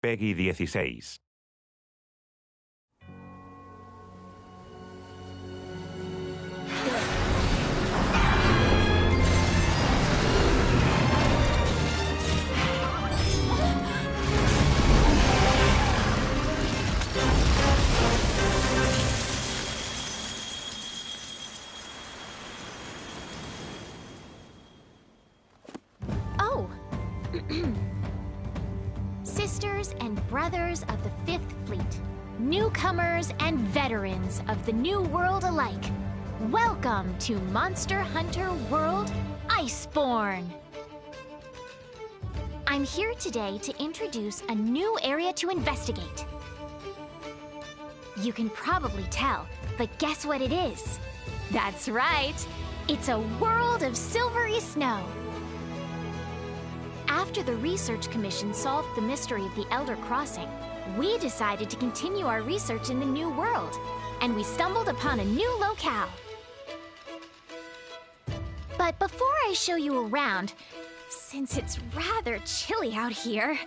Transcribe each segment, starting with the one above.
Peggy 16. Oh! Sisters and brothers of the Fifth Fleet, newcomers and veterans of the New World alike, welcome to Monster Hunter World Iceborne! I'm here today to introduce a new area to investigate. You can probably tell, but guess what it is? That's right! It's a world of silvery snow! After the Research Commission solved the mystery of the Elder Crossing, we decided to continue our research in the New World, and we stumbled upon a new locale. But before I show you around, since it's rather chilly out here,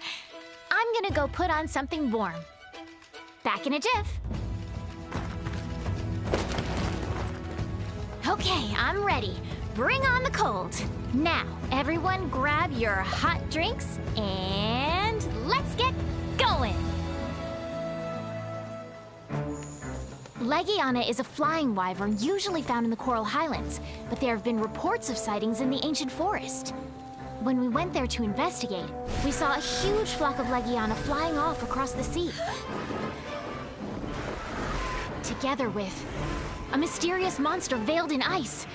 I'm gonna go put on something warm. Back in a jiff. Okay, I'm ready. Bring on the cold. Now, everyone grab your hot drinks and let's get going! Legiana is a flying wyvern usually found in the Coral Highlands, but there have been reports of sightings in the ancient forest. When we went there to investigate, we saw a huge flock of Legiana flying off across the sea. Together with a mysterious monster veiled in ice.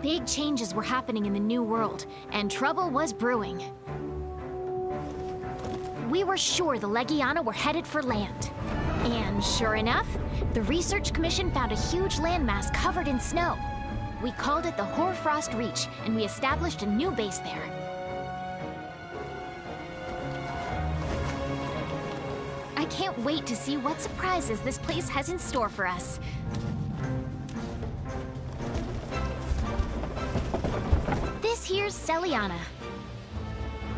Big changes were happening in the New World, and trouble was brewing. We were sure the Legiana were headed for land. And sure enough, the Research Commission found a huge landmass covered in snow. We called it the Hoarfrost Reach, and we established a new base there. I can't wait to see what surprises this place has in store for us. This here's Celiana.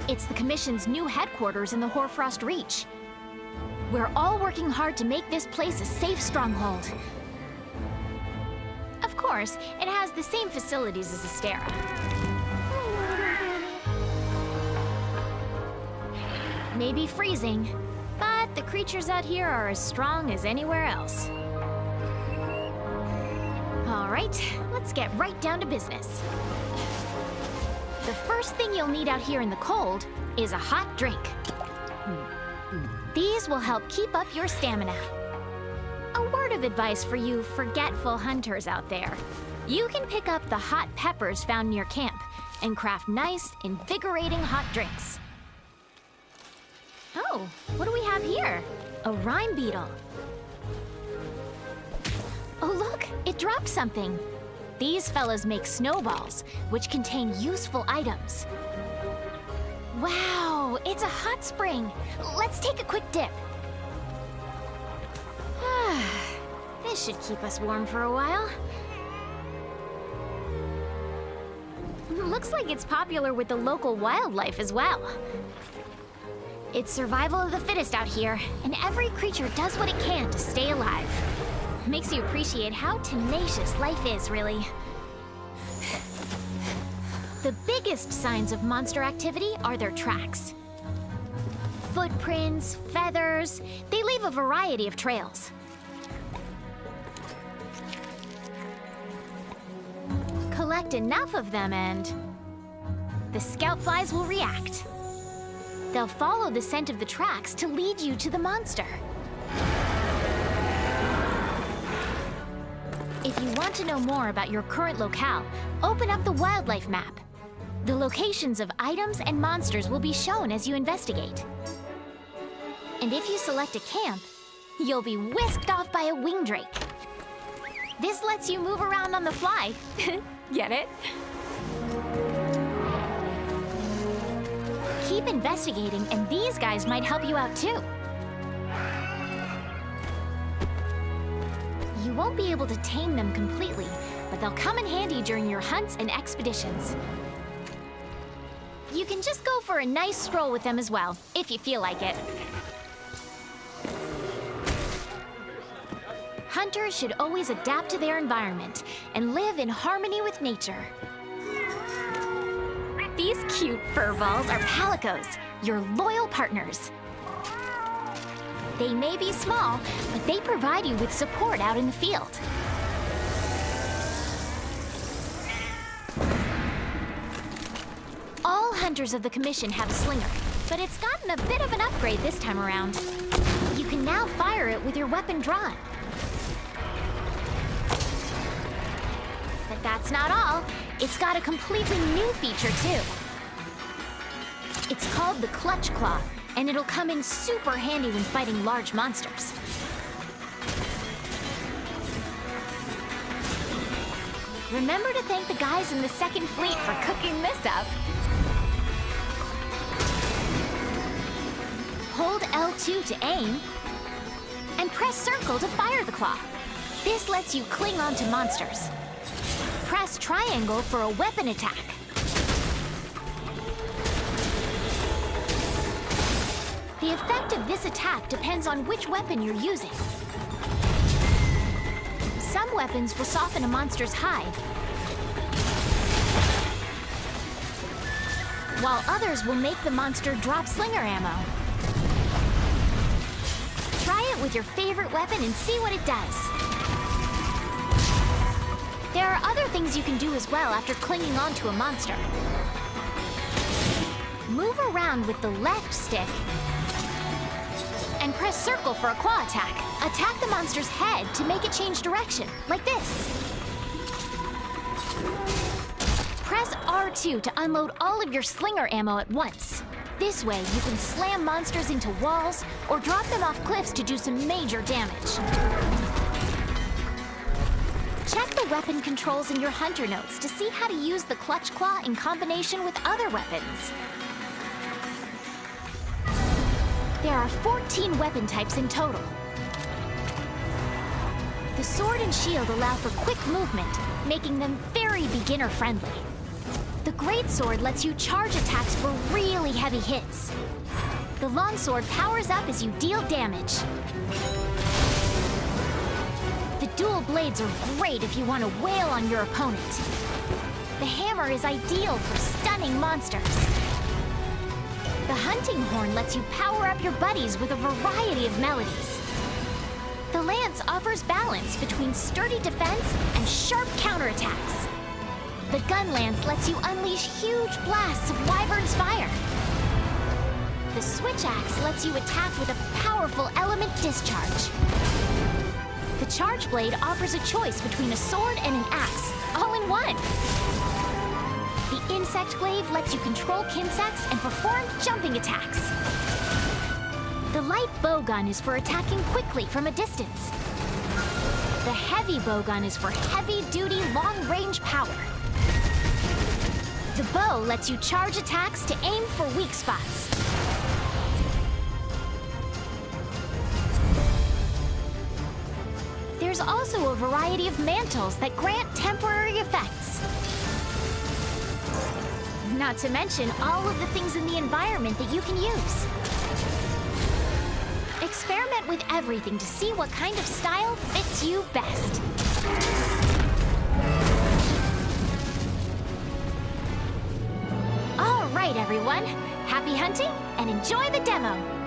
It's the Commission's new headquarters in the Hoarfrost Reach. We're all working hard to make this place a safe stronghold. Of course, it has the same facilities as Astera. Maybe freezing, but the creatures out here are as strong as anywhere else. All right, let's get right down to business. The first thing you'll need out here in the cold is a hot drink. These will help keep up your stamina. A word of advice for you forgetful hunters out there. You can pick up the hot peppers found near camp and craft nice, invigorating hot drinks. Oh, what do we have here? A rime beetle. Oh look, it dropped something. These fellas make snowballs, which contain useful items. Wow, it's a hot spring. Let's take a quick dip. This should keep us warm for a while. Looks like it's popular with the local wildlife as well. It's survival of the fittest out here, and every creature does what it can to stay alive. Makes you appreciate how tenacious life is, really. The biggest signs of monster activity are their tracks. Footprints, feathers, they leave a variety of trails. Collect enough of them and the scout flies will react. They'll follow the scent of the tracks to lead you to the monster. If you want to know more about your current locale, open up the wildlife map. The locations of items and monsters will be shown as you investigate. And if you select a camp, you'll be whisked off by a wing drake. This lets you move around on the fly. Get it? Keep investigating, and these guys might help you out too. You won't be able to tame them completely, but they'll come in handy during your hunts and expeditions. You can just go for a nice stroll with them as well, if you feel like it. Hunters should always adapt to their environment and live in harmony with nature. These cute fur balls are palicos, your loyal partners. They may be small, but they provide you with support out in the field. All hunters of the Commission have a slinger, but it's gotten a bit of an upgrade this time around. You can now fire it with your weapon drawn. But that's not all. It's got a completely new feature, too. It's called the Clutch Claw, and it'll come in super handy when fighting large monsters. Remember to thank the guys in the Second Fleet for cooking this up. Hold L2 to aim, and press circle to fire the claw. This lets you cling onto monsters. Press triangle for a weapon attack. The effect of this attack depends on which weapon you're using. Some weapons will soften a monster's hide, while others will make the monster drop slinger ammo. Try it with your favorite weapon and see what it does. There are other things you can do as well after clinging onto a monster. Move around with the left stick and press circle for a claw attack. Attack the monster's head to make it change direction, like this. Press R2 to unload all of your slinger ammo at once. This way, you can slam monsters into walls or drop them off cliffs to do some major damage. Check the weapon controls in your hunter notes to see how to use the Clutch Claw in combination with other weapons. There are 14 weapon types in total. The sword and shield allow for quick movement, making them very beginner-friendly. The greatsword lets you charge attacks for really heavy hits. The longsword powers up as you deal damage. The dual blades are great if you want to wail on your opponent. The hammer is ideal for stunning monsters. The hunting horn lets you power up your buddies with a variety of melodies. The lance offers balance between sturdy defense and sharp counterattacks. The gun lance lets you unleash huge blasts of wyvern's fire. The switch axe lets you attack with a powerful element discharge. The charge blade offers a choice between a sword and an axe, all in one. The insect glaive lets you control kinsects and perform jumping attacks. The light bowgun is for attacking quickly from a distance. The heavy bowgun is for heavy-duty, long-range power. The bow lets you charge attacks to aim for weak spots. There's also a variety of mantles that grant temporary effects. Not to mention all of the things in the environment that you can use. Experiment with everything to see what kind of style fits you best. All right, everyone. Happy hunting and enjoy the demo!